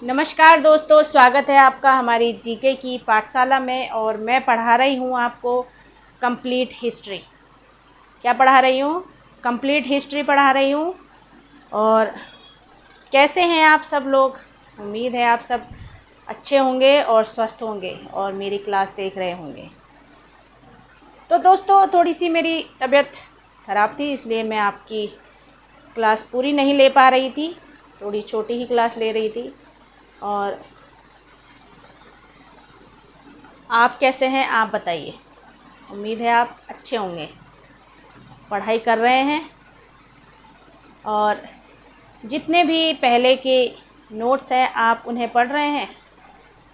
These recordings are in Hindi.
नमस्कार दोस्तों, स्वागत है आपका हमारी जीके की पाठशाला में। और मैं पढ़ा रही हूँ आपको कंप्लीट हिस्ट्री। क्या पढ़ा रही हूँ? कंप्लीट हिस्ट्री पढ़ा रही हूँ। और कैसे हैं आप सब लोग? उम्मीद है आप सब अच्छे होंगे और स्वस्थ होंगे और मेरी क्लास देख रहे होंगे। तो दोस्तों, थोड़ी सी मेरी तबीयत ख़राब थी, इसलिए मैं आपकी क्लास पूरी नहीं ले पा रही थी। थोड़ी छोटी ही क्लास ले रही थी। और आप कैसे हैं आप बताइए? उम्मीद है आप अच्छे होंगे, पढ़ाई कर रहे हैं। और जितने भी पहले के नोट्स हैं आप उन्हें पढ़ रहे हैं।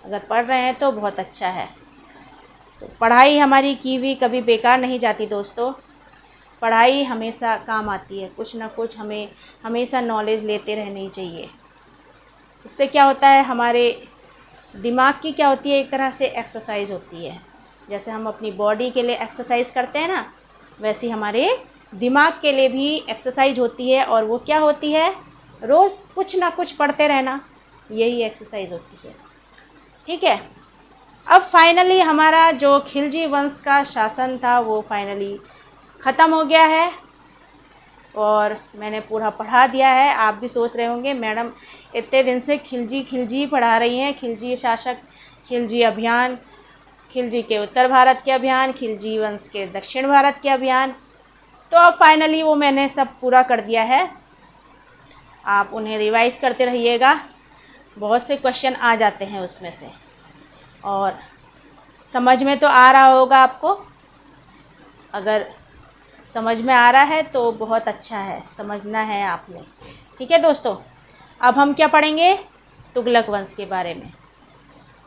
अगर पढ़ रहे हैं तो बहुत अच्छा है। तो पढ़ाई हमारी की हुई कभी बेकार नहीं जाती दोस्तों। पढ़ाई हमेशा काम आती है, कुछ ना कुछ हमें हमेशा नॉलेज लेते रहनी चाहिए। उससे क्या होता है, हमारे दिमाग की क्या होती है, एक तरह से एक्सरसाइज होती है। जैसे हम अपनी बॉडी के लिए एक्सरसाइज करते हैं ना, वैसे हमारे दिमाग के लिए भी एक्सरसाइज होती है। और वो क्या होती है? रोज़ कुछ ना कुछ पढ़ते रहना, यही एक्सरसाइज होती है। ठीक है। अब फाइनली हमारा जो खिलजी वंश का शासन था वो फाइनली ख़त्म हो गया है। और मैंने पूरा पढ़ा दिया है। आप भी सोच रहे होंगे मैडम इतने दिन से खिलजी खिलजी पढ़ा रही हैं, खिलजी शासक, खिलजी अभियान, खिलजी के उत्तर भारत के अभियान, खिलजी वंश के दक्षिण भारत के अभियान। तो अब फाइनली वो मैंने सब पूरा कर दिया है। आप उन्हें रिवाइज़ करते रहिएगा, बहुत से क्वेश्चन आ जाते हैं उसमें से। और समझ में तो आ रहा होगा आपको। अगर समझ में आ रहा है तो बहुत अच्छा है, समझना है आपने। ठीक है दोस्तों, अब हम क्या पढ़ेंगे? तुगलक वंश के बारे में।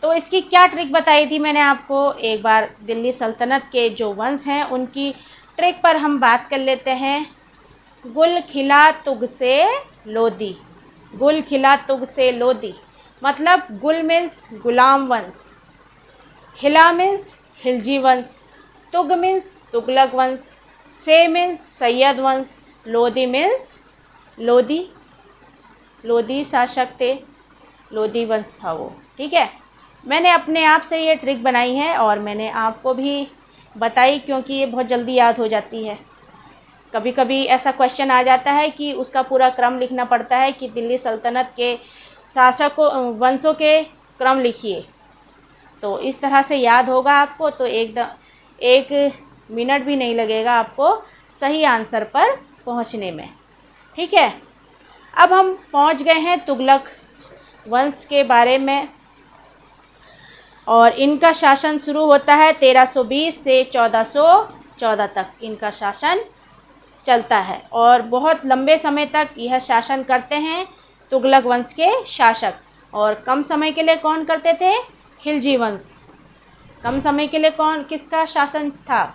तो इसकी क्या ट्रिक बताई थी मैंने आपको? एक बार दिल्ली सल्तनत के जो वंश हैं उनकी ट्रिक पर हम बात कर लेते हैं। गुल खिला तुग से लोदी। गुल खिला तुग से लोदी मतलब गुल मीन्स गुलाम वंश, खिला मीन्स खिलजी वंश, तुग मीन्स तुगलक वंश, से मीन्स सैयद वंश, लोदी मीन्स लोदी। लोदी शासक थे, लोदी वंश था वो। ठीक है। मैंने अपने आप से ये ट्रिक बनाई है और मैंने आपको भी बताई, क्योंकि ये बहुत जल्दी याद हो जाती है। कभी कभी ऐसा क्वेश्चन आ जाता है कि उसका पूरा क्रम लिखना पड़ता है कि दिल्ली सल्तनत के शासकों वंशों के क्रम लिखिए। तो इस तरह से याद होगा आपको, तो एक मिनट भी नहीं लगेगा आपको सही आंसर पर पहुंचने में। ठीक है। अब हम पहुंच गए हैं तुगलक वंश के बारे में। और इनका शासन शुरू होता है 1320 से 1414 तक इनका शासन चलता है। और बहुत लंबे समय तक यह शासन करते हैं तुगलक वंश के शासक। और कम समय के लिए कौन करते थे? खिलजी वंश। कम समय के लिए किसका शासन था?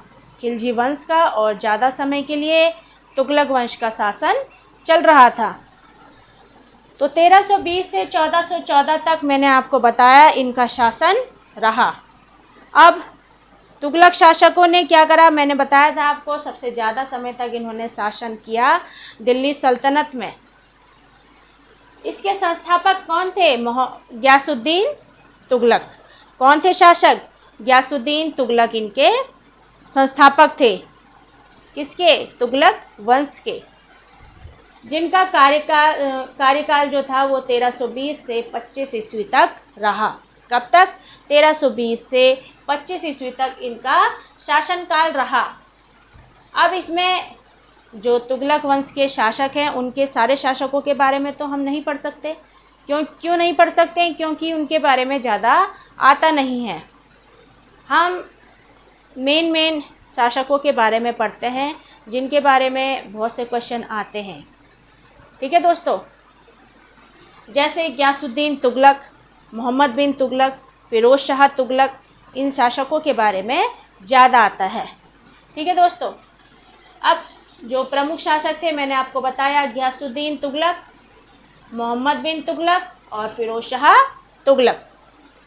खिलजी वंश का। और ज़्यादा समय के लिए तुगलक वंश का शासन चल रहा था। तो 1320 से 1414 तक मैंने आपको बताया इनका शासन रहा। अब तुगलक शासकों ने क्या करा? मैंने बताया था आपको, सबसे ज़्यादा समय तक इन्होंने शासन किया दिल्ली सल्तनत में। इसके संस्थापक कौन थे? गयासुद्दीन तुगलक। कौन थे शासक? गयासुद्दीन तुगलक इनके संस्थापक थे। किसके? तुगलक वंश के। जिनका कार्यकाल जो था वो 1320 से 25 ईस्वी तक रहा। कब तक? 1320 से 25 ईस्वी तक इनका शासनकाल रहा। अब इसमें जो तुगलक वंश के शासक हैं उनके सारे शासकों के बारे में तो हम नहीं पढ़ सकते। क्यों नहीं पढ़ सकते? क्योंकि उनके बारे में ज़्यादा आता नहीं है। हम मेन शासकों के बारे में पढ़ते हैं जिनके बारे में बहुत से क्वेश्चन आते हैं। ठीक है दोस्तों, जैसे गयासुद्दीन तुगलक, मोहम्मद बिन तुगलक, फिरोज शाह तुगलक, इन शासकों के बारे में ज़्यादा आता है। ठीक है दोस्तों। अब जो प्रमुख शासक थे मैंने आपको बताया, गयासुद्दीन तुगलक, मोहम्मद बिन तुगलक और फिरोज शाह तुगलक।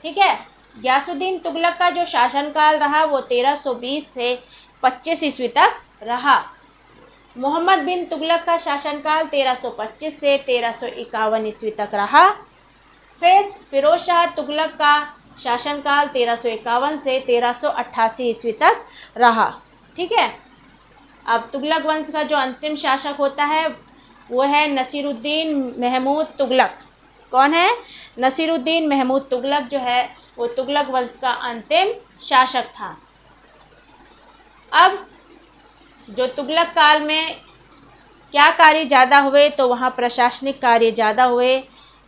ठीक है। गयासुद्दीन तुगलक का जो शासनकाल रहा वो 1320 से 25 ईस्वी तक रहा। मोहम्मद बिन तुगलक का शासनकाल 1325 से 1351 ईस्वी तक रहा। फिर फिरोज शाह तुगलक का शासनकाल 1351 से 1388 ईस्वी तक रहा। ठीक है। अब तुगलक वंश का जो अंतिम शासक होता है वो है नसीरुद्दीन महमूद तुगलक। कौन है? नसीरुद्दीन महमूद तुगलक जो है वो तुगलक वंश का अंतिम शासक था। अब जो तुगलक काल में क्या कार्य ज़्यादा हुए, तो वहाँ प्रशासनिक कार्य ज़्यादा हुए।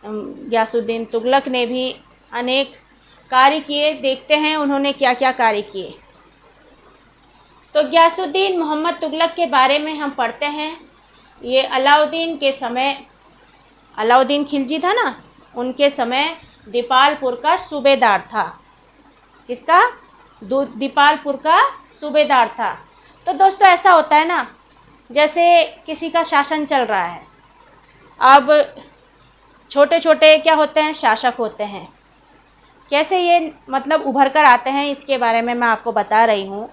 गयासुद्दीन तुगलक ने भी अनेक कार्य किए। देखते हैं उन्होंने क्या क्या कार्य किए। तो गयासुद्दीन मोहम्मद तुगलक के बारे में हम पढ़ते हैं। ये अलाउद्दीन के समय, अलाउद्दीन खिलजी था ना, उनके समय दीपालपुर का सूबेदार था। किसका? दीपालपुर का सूबेदार था। तो दोस्तों ऐसा होता है ना, जैसे किसी का शासन चल रहा है, अब छोटे छोटे क्या होते हैं? शासक होते हैं। कैसे ये मतलब उभर कर आते हैं, इसके बारे में मैं आपको बता रही हूँ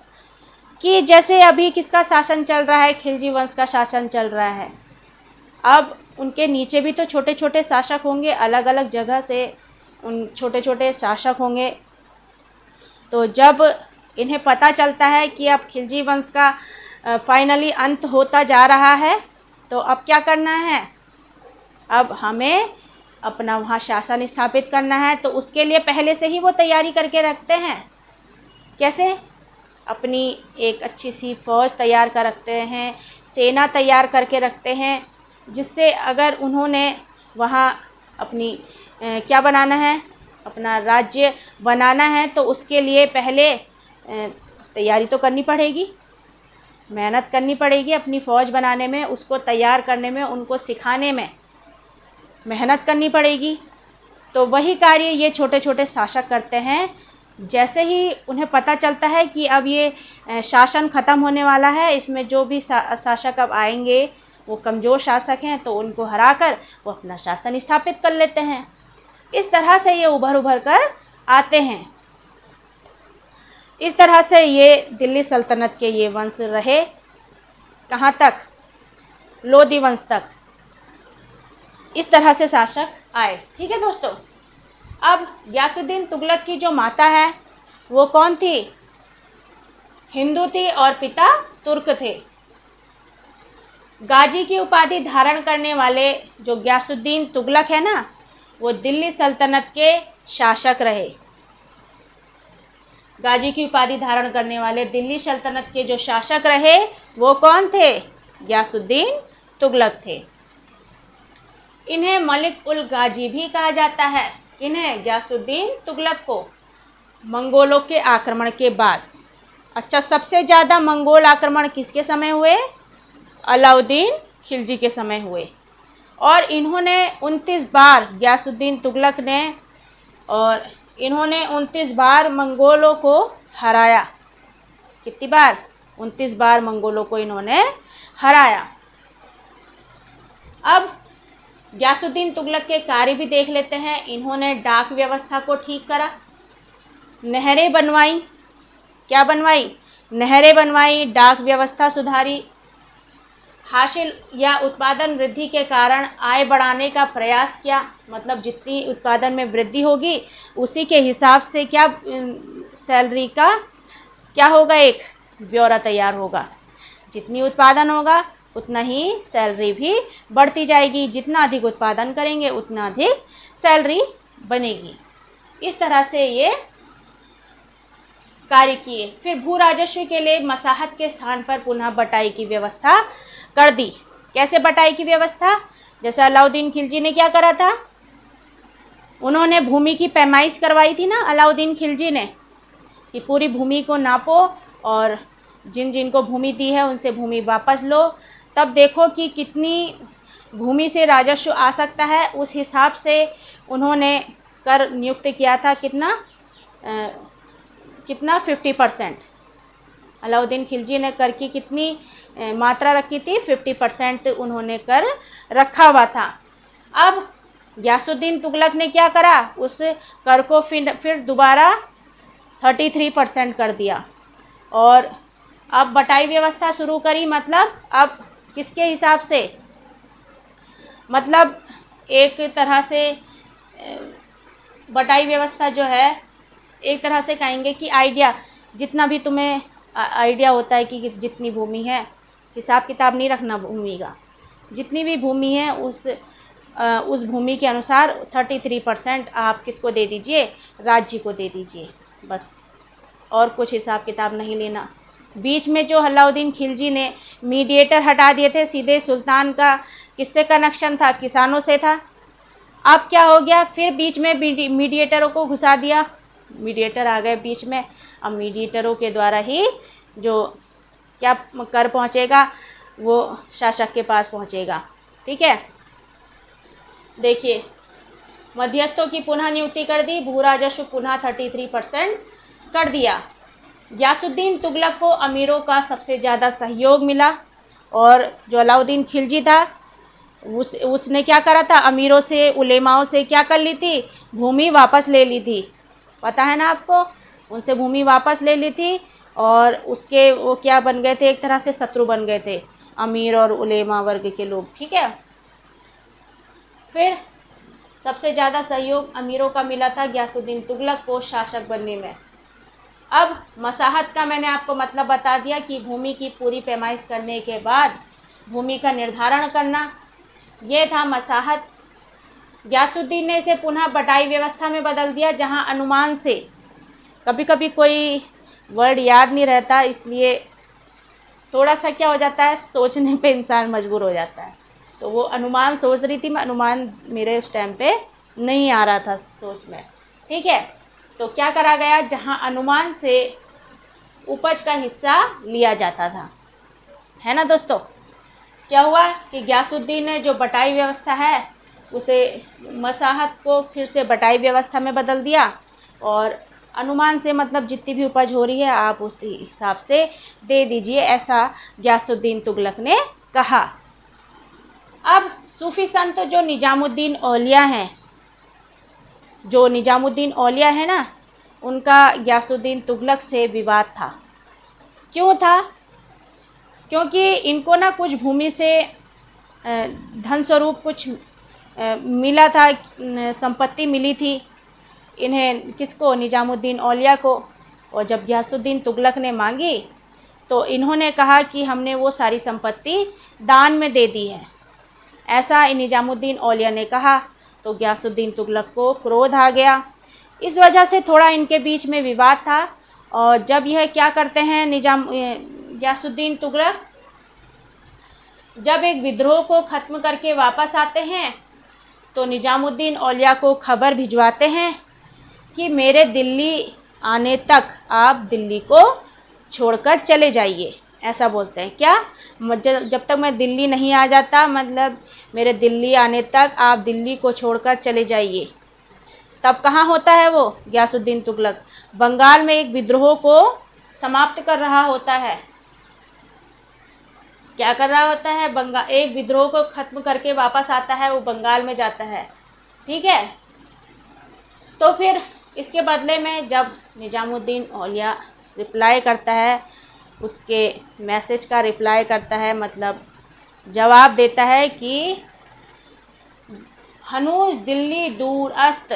कि जैसे अभी किसका शासन चल रहा है? खिलजी वंश का शासन चल रहा है। अब उनके नीचे भी तो छोटे छोटे शासक होंगे, अलग अलग जगह से उन छोटे छोटे शासक होंगे। तो जब इन्हें पता चलता है कि अब खिलजी वंश का फाइनली अंत होता जा रहा है, तो अब क्या करना है? अब हमें अपना वहाँ शासन स्थापित करना है। तो उसके लिए पहले से ही वो तैयारी करके रखते हैं। कैसे? अपनी एक अच्छी सी फ़ौज तैयार कर रखते हैं, सेना तैयार करके रखते हैं, जिससे अगर उन्होंने वहाँ अपनी क्या बनाना है, अपना राज्य बनाना है, तो उसके लिए पहले तैयारी तो करनी पड़ेगी, मेहनत करनी पड़ेगी अपनी फ़ौज बनाने में, उसको तैयार करने में, उनको सिखाने में मेहनत करनी पड़ेगी। तो वही कार्य ये छोटे छोटे शासक करते हैं। जैसे ही उन्हें पता चलता है कि अब ये शासन ख़त्म होने वाला है, इसमें जो भी शासक अब आएंगे वो कमज़ोर शासक हैं, तो उनको हराकर वो अपना शासन स्थापित कर लेते हैं। इस तरह से ये उभर कर आते हैं। इस तरह से ये दिल्ली सल्तनत के ये वंश रहे। कहाँ तक? लोधी वंश तक। इस तरह से शासक आए। ठीक है दोस्तों। अब गयासुद्दीन तुगलक की जो माता है वो कौन थी? हिंदू थी और पिता तुर्क थे। गाजी की उपाधि धारण करने वाले जो गयासुद्दीन तुगलक है ना, वो दिल्ली सल्तनत के शासक रहे। गाजी की उपाधि धारण करने वाले दिल्ली सल्तनत के जो शासक रहे वो कौन थे? गयासुद्दीन तुगलक थे। इन्हें मलिक उल गाजी भी कहा जाता है। इन्हें गयासुद्दीन तुगलक को मंगोलों के आक्रमण के बाद, अच्छा सबसे ज़्यादा मंगोल आक्रमण किसके समय हुए? अलाउद्दीन खिलजी के समय हुए। और इन्होंने 29 बार, गयासुद्दीन तुगलक ने, और इन्होंने 29 बार मंगोलों को हराया। कितनी बार? 29 बार मंगोलों को इन्होंने हराया। अब गयासुद्दीन तुगलक के कार्य भी देख लेते हैं। इन्होंने डाक व्यवस्था को ठीक करा, नहरें बनवाई। क्या बनवाई? नहरें बनवाई, डाक व्यवस्था सुधारी, हासिल या उत्पादन वृद्धि के कारण आय बढ़ाने का प्रयास किया। मतलब जितनी उत्पादन में वृद्धि होगी उसी के हिसाब से क्या सैलरी का क्या होगा? एक ब्यौरा तैयार होगा। जितनी उत्पादन होगा उतना ही सैलरी भी बढ़ती जाएगी। जितना अधिक उत्पादन करेंगे उतना अधिक सैलरी बनेगी। इस तरह से ये कार्य किए। फिर भू राजस्व के लिए मसाहत के स्थान पर पुनः बटाई की व्यवस्था कर दी। कैसे बटाई की व्यवस्था? जैसे अलाउद्दीन खिलजी ने क्या करा था, उन्होंने भूमि की पैमाइश करवाई थी ना अलाउद्दीन खिलजी ने, कि पूरी भूमि को नापो और जिन जिन को भूमि दी है उनसे भूमि वापस लो। तब देखो कि कितनी भूमि से राजस्व आ सकता है। उस हिसाब से उन्होंने कर नियुक्त किया था। कितना 50%। अलाउद्दीन खिलजी ने कर की कितनी मात्रा रखी थी? 50% उन्होंने कर रखा हुआ था। अब गयासुद्दीन तुगलक ने क्या करा? उस कर को फिर दोबारा 33% कर दिया और अब बटाई व्यवस्था शुरू करी। मतलब अब किसके हिसाब से? मतलब एक तरह से बटाई व्यवस्था जो है, एक तरह से कहेंगे कि आइडिया, जितना भी तुम्हें आइडिया होता है कि जितनी भूमि है, हिसाब किताब नहीं रखना भूमि का, जितनी भी भूमि है उस भूमि के अनुसार 33% आप किसको दे दीजिए, राज्य को दे दीजिए, बस, और कुछ हिसाब किताब नहीं लेना। बीच में जो अलाउद्दीन खिलजी ने मीडिएटर हटा दिए थे, सीधे सुल्तान का किससे कनेक्शन था, किसानों से था। अब क्या हो गया, फिर बीच में मीडिएटरों को घुसा दिया, मीडिएटर आ गए बीच में। अब मीडिएटरों के द्वारा ही जो क्या कर पहुँचेगा, वो शासक के पास पहुँचेगा। ठीक है, देखिए, मध्यस्थों की पुनः नियुक्ति कर दी, भू राजस्व पुनः 33% कर दिया। गियासुद्दीन तुगलक को अमीरों का सबसे ज़्यादा सहयोग मिला, और जो अलाउद्दीन खिलजी था उसने क्या करा था, अमीरों से, उलेमाओं से क्या कर ली थी, भूमि वापस ले ली थी, पता है ना आपको, उनसे भूमि वापस ले ली थी, और उसके वो क्या बन गए थे, एक तरह से शत्रु बन गए थे अमीर और उलेमा वर्ग के लोग। ठीक है, फिर सबसे ज़्यादा सहयोग अमीरों का मिला था गियासुद्दीन तुगलक को शासक बनने में। अब मसाहत का मैंने आपको मतलब बता दिया कि भूमि की पूरी पैमाइश करने के बाद भूमि का निर्धारण करना, ये था मसाहत। गियासुद्दीन ने इसे पुनः बटाई व्यवस्था में बदल दिया, जहां अनुमान से, कभी कभी कोई वर्ड याद नहीं रहता, इसलिए थोड़ा सा क्या हो जाता है, सोचने पे इंसान मजबूर हो जाता है। तो वो अनुमान सोच रही थी मैं, अनुमान मेरे उस टाइम पे नहीं आ रहा था सोच में। ठीक है, तो क्या करा गया, जहां अनुमान से उपज का हिस्सा लिया जाता था, है ना दोस्तों। क्या हुआ कि गियासुद्दीन ने जो बटाई व्यवस्था है उसे, मसाहत को फिर से बटाई व्यवस्था में बदल दिया, और अनुमान से मतलब जितनी भी उपज हो रही है आप उस हिसाब से दे दीजिए, ऐसा गियासुद्दीन तुगलक ने कहा। अब सूफी संत जो निजामुद्दीन औलिया हैं, जो निजामुद्दीन औलिया है ना, उनका गियासुद्दीन तुगलक से विवाद था। क्यों था, क्योंकि इनको ना कुछ भूमि से धन स्वरूप कुछ मिला था, संपत्ति मिली थी इन्हें, किसको, निजामुद्दीन औलिया को। और जब गियासुद्दीन तुगलक ने मांगी तो इन्होंने कहा कि हमने वो सारी संपत्ति दान में दे दी है, ऐसा निजामुद्दीन औलिया ने कहा। तो गियासुद्दीन तुगलक को क्रोध आ गया, इस वजह से थोड़ा इनके बीच में विवाद था। और जब यह क्या करते हैं गियासुद्दीन तुगलक, जब एक विद्रोह को ख़त्म करके वापस आते हैं तो निजामुद्दीन औलिया को खबर भिजवाते हैं कि मेरे दिल्ली आने तक आप दिल्ली को छोड़कर चले जाइए, ऐसा बोलते हैं। क्या, जब तक मैं दिल्ली नहीं आ जाता, मतलब मेरे दिल्ली आने तक आप दिल्ली को छोड़कर चले जाइए। तब कहाँ होता है वो, गियासुद्दीन तुगलक बंगाल में एक विद्रोह को समाप्त कर रहा होता है। क्या कर रहा होता है, बंगाल एक विद्रोह को ख़त्म करके वापस आता है, वो बंगाल में जाता है। ठीक है, तो फिर इसके बदले में जब निजामुद्दीन औलिया रिप्लाई करता है, उसके मैसेज का रिप्लाई करता है, मतलब जवाब देता है कि हनूज दिल्ली दूर अस्त,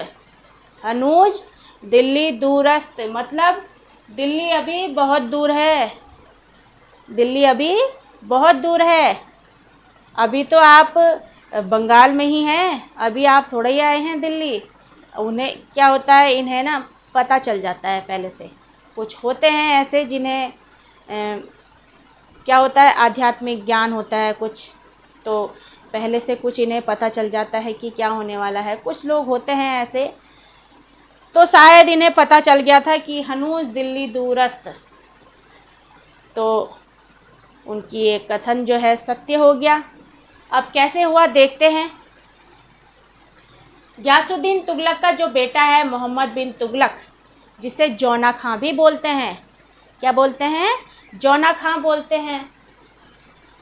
हनूज दिल्ली दूर अस्त, मतलब दिल्ली अभी बहुत दूर है, दिल्ली अभी बहुत दूर है, अभी तो आप बंगाल में ही हैं, अभी आप थोड़े ही आए हैं दिल्ली। उन्हें क्या होता है, इन्हें ना पता चल जाता है पहले से, कुछ होते हैं ऐसे जिन्हें क्या होता है, आध्यात्मिक ज्ञान होता है कुछ, तो पहले से कुछ इन्हें पता चल जाता है कि क्या होने वाला है। कुछ लोग होते हैं ऐसे, तो शायद इन्हें पता चल गया था कि हनूज दिल्ली दूरस्त, तो उनकी ये कथन जो है सत्य हो गया। अब कैसे हुआ देखते हैं। गियासुद्दीन तुगलक का जो बेटा है मोहम्मद बिन तुगलक, जिसे जौना खां भी बोलते हैं, क्या बोलते हैं, जौना खां बोलते हैं,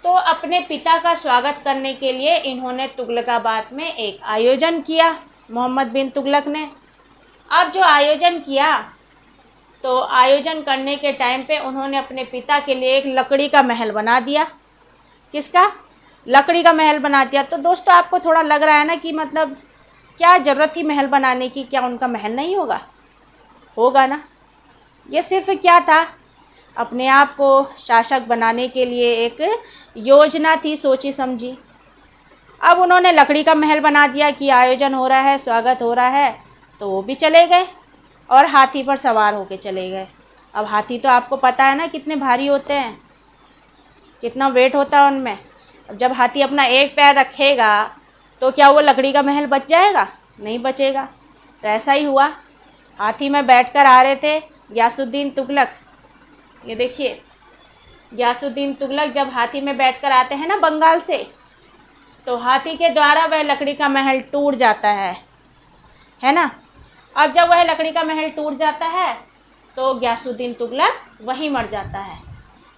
तो अपने पिता का स्वागत करने के लिए इन्होंने तुगलकाबाद में एक आयोजन किया, मोहम्मद बिन तुगलक ने। अब जो आयोजन किया, तो आयोजन करने के टाइम पे उन्होंने अपने पिता के लिए एक लकड़ी का महल बना दिया। किसका, लकड़ी का महल बना दिया। तो दोस्तों आपको थोड़ा लग रहा है ना कि मतलब क्या ज़रूरत थी महल बनाने की? क्या उनका महल नहीं होगा? होगा ना। ये सिर्फ क्या था, अपने आप को शासक बनाने के लिए एक योजना थी, सोची समझी। अब उन्होंने लकड़ी का महल बना दिया कि आयोजन हो रहा है, स्वागत हो रहा है, तो वो भी चले गए और हाथी पर सवार होके चले गए। अब हाथी तो आपको पता है ना कितने भारी होते हैं, कितना वेट होता है उनमें। अब जब हाथी अपना एक पैर रखेगा तो क्या वो लकड़ी का महल बच जाएगा? नहीं बचेगा। तो ऐसा ही हुआ, हाथी में बैठकर आ रहे थे गयासुद्दीन तुगलक। ये देखिए, गयासुद्दीन तुगलक जब हाथी में बैठकर आते हैं ना बंगाल से, तो हाथी के द्वारा वह लकड़ी का महल टूट जाता है ना। अब जब वह लकड़ी का महल टूट जाता है तो गयासुद्दीन तुगलक वहीं मर जाता है।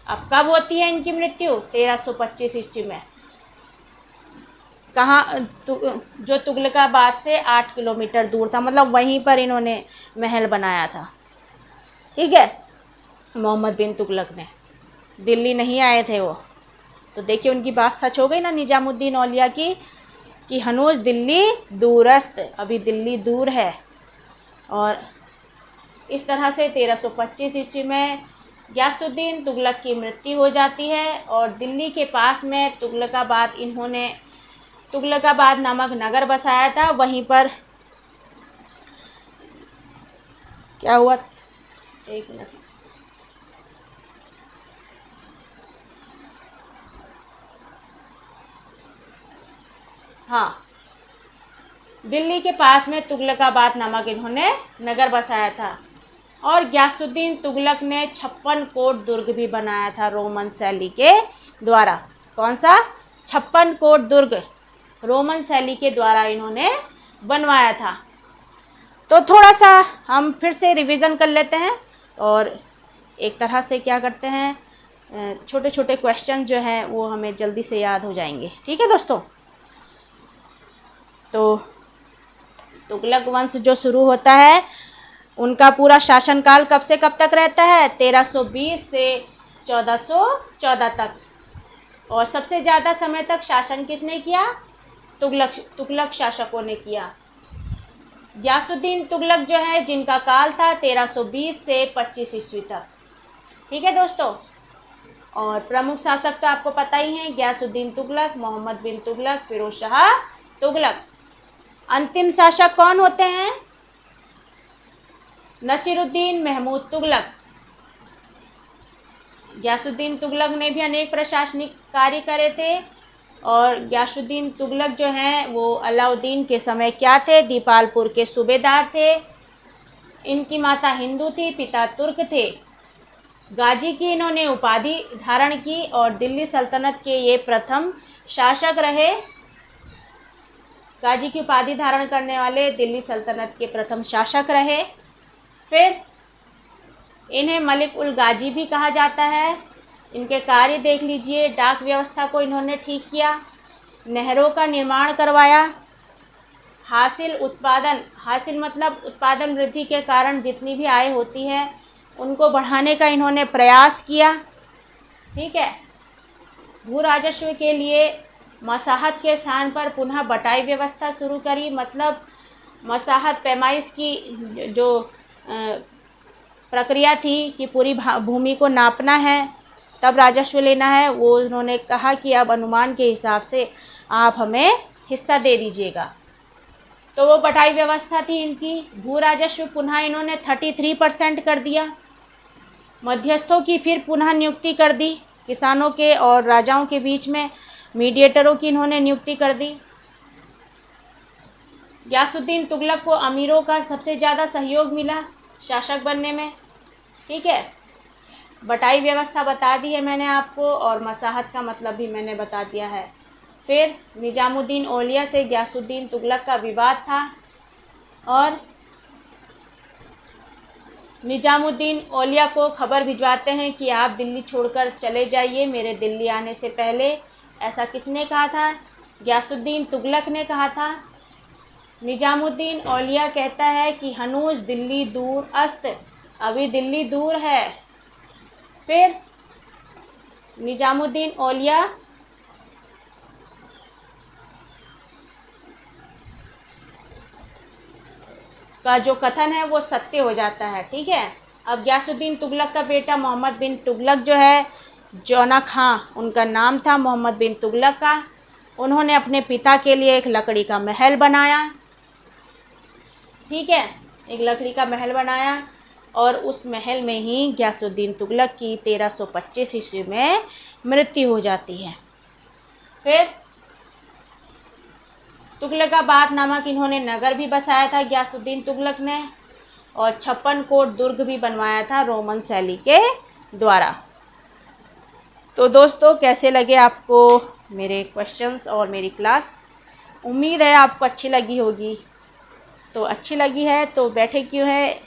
अब कब होती है इनकी मृत्यु? 1325 ईस्वी में। कहाँ? जो तुगलकाबाद से 8 किलोमीटर दूर था, मतलब वहीं पर इन्होंने महल बनाया था। ठीक है, मोहम्मद बिन तुगलक ने, दिल्ली नहीं आए थे वो। तो देखिए उनकी बात सच हो गई ना निजामुद्दीन औलिया की, कि हनूज दिल्ली दूरस्त, अभी दिल्ली दूर है। और इस तरह से 1325 ईस्वी में गयासुद्दीन तुगलक की मृत्यु हो जाती है और दिल्ली के पास में तुगलकाबाद नामक नगर बसाया था। वहीं पर क्या हुआ, एक मिनट, हाँ, दिल्ली के पास में तुगलकाबाद नामक इन्होंने नगर बसाया था। और गयासुद्दीन तुगलक ने 56 कोट दुर्ग भी बनाया था रोमन शैली के द्वारा। कौन सा? 56 कोट दुर्ग रोमन शैली के द्वारा इन्होंने बनवाया था। तो थोड़ा सा हम फिर से रिवीजन कर लेते हैं और एक तरह से क्या करते हैं, छोटे छोटे क्वेश्चन जो हैं वो हमें जल्दी से याद हो जाएंगे। ठीक है दोस्तों, तो तुगलक वंश जो शुरू होता है, उनका पूरा शासनकाल कब से कब तक रहता है? 1320 से 1414 तक। और सबसे ज़्यादा समय तक शासन किसने किया? तुगलक शासकों ने किया। गयासुद्दीन तुगलक जो है, जिनका काल था 1320 से 25 ईस्वी तक। ठीक है दोस्तों, और प्रमुख शासक तो आपको पता ही हैं, गयासुद्दीन तुगलक, मोहम्मद बिन तुगलक, फिरोज शाह तुगलक। अंतिम शासक कौन होते हैं? नसीरुद्दीन महमूद तुगलक। गयासुद्दीन तुगलक ने भी अनेक प्रशासनिक कार्य करे थे। और गयासुद्दीन तुगलक जो हैं वो अलाउद्दीन के समय क्या थे? दीपालपुर के सूबेदार थे। इनकी माता हिंदू थी, पिता तुर्क थे। गाजी की इन्होंने उपाधि धारण की और दिल्ली सल्तनत के ये प्रथम शासक रहे। गाजी की उपाधि धारण करने वाले दिल्ली सल्तनत के प्रथम शासक रहे। फिर इन्हें मलिक उल गाजी भी कहा जाता है। इनके कार्य देख लीजिए, डाक व्यवस्था को इन्होंने ठीक किया, नहरों का निर्माण करवाया, हासिल मतलब उत्पादन वृद्धि के कारण जितनी भी आय होती है उनको बढ़ाने का इन्होंने प्रयास किया। ठीक है, भू राजस्व के लिए मसाहत के स्थान पर पुनः बटाई व्यवस्था शुरू करी। मतलब मसाहत पैमाइश की जो प्रक्रिया थी कि पूरी भूमि को नापना है तब राजस्व लेना है, वो उन्होंने कहा कि अब अनुमान के हिसाब से आप हमें हिस्सा दे दीजिएगा। तो वो बटाई व्यवस्था थी इनकी। भू राजस्व पुनः इन्होंने 33% कर दिया। मध्यस्थों की फिर पुनः नियुक्ति कर दी, किसानों के और राजाओं के बीच में मीडिएटरों की इन्होंने नियुक्ति कर दी। गयासुद्दीन तुगलक को अमीरों का सबसे ज़्यादा सहयोग मिला शासक बनने में। ठीक है, बटाई व्यवस्था बता दी है मैंने आपको और मसाहत का मतलब भी मैंने बता दिया है। फिर निजामुद्दीन औलिया से गयासुद्दीन तुगलक का विवाद था और निजामुद्दीन औलिया को खबर भिजवाते हैं कि आप दिल्ली छोड़कर चले जाइए मेरे दिल्ली आने से पहले। ऐसा किसने कहा था? गयासुद्दीन तुगलक ने कहा था। निजामुद्दीन औलिया कहता है कि हनूज दिल्ली दूर अस्त, अभी दिल्ली दूर है। फिर निजामुद्दीन औलिया का जो कथन है वो सत्य हो जाता है। ठीक है। अब गयासुद्दीन तुगलक का बेटा मोहम्मद बिन तुगलक जो है, जौना खां उनका नाम था, मोहम्मद बिन तुगलक का, उन्होंने अपने पिता के लिए एक लकड़ी का महल बनाया। ठीक है, एक लकड़ी का महल बनाया और उस महल में ही गयासुद्दीन तुगलक की 1325 ईस्वी में मृत्यु हो जाती है। फिर तुगलकाबाद नामक इन्होंने नगर भी बसाया था गयासुद्दीन तुगलक ने, और 56 कोट दुर्ग भी बनवाया था रोमन शैली के द्वारा। तो दोस्तों, कैसे लगे आपको मेरे क्वेश्चंस और मेरी क्लास? उम्मीद है आपको अच्छी लगी होगी। तो अच्छी लगी है तो बैठे क्यों है,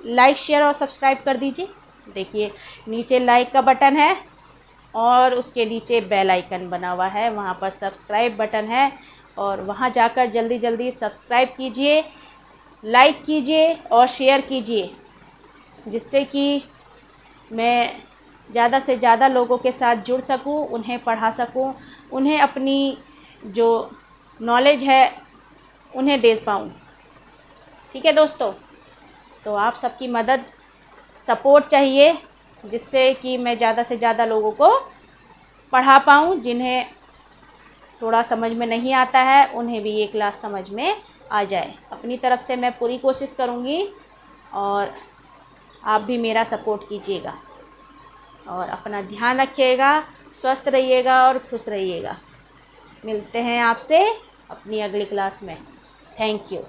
लाइक शेयर और सब्सक्राइब कर दीजिए। देखिए नीचे लाइक का बटन है और उसके नीचे बेल आइकन बना हुआ है, वहाँ पर सब्सक्राइब बटन है, और वहाँ जाकर जल्दी जल्दी सब्सक्राइब कीजिए, लाइक कीजिए और शेयर कीजिए, जिससे कि मैं ज़्यादा से ज़्यादा लोगों के साथ जुड़ सकूं, उन्हें पढ़ा सकूं, उन्हें अपनी जो नॉलेज है उन्हें दे पाऊँ। ठीक है दोस्तों, तो आप सबकी मदद, सपोर्ट चाहिए, जिससे कि मैं ज़्यादा से ज़्यादा लोगों को पढ़ा पाऊँ। जिन्हें थोड़ा समझ में नहीं आता है उन्हें भी ये क्लास समझ में आ जाए। अपनी तरफ से मैं पूरी कोशिश करूँगी और आप भी मेरा सपोर्ट कीजिएगा और अपना ध्यान रखिएगा, स्वस्थ रहिएगा और खुश रहिएगा। मिलते हैं आपसे अपनी अगली क्लास में। Thank you.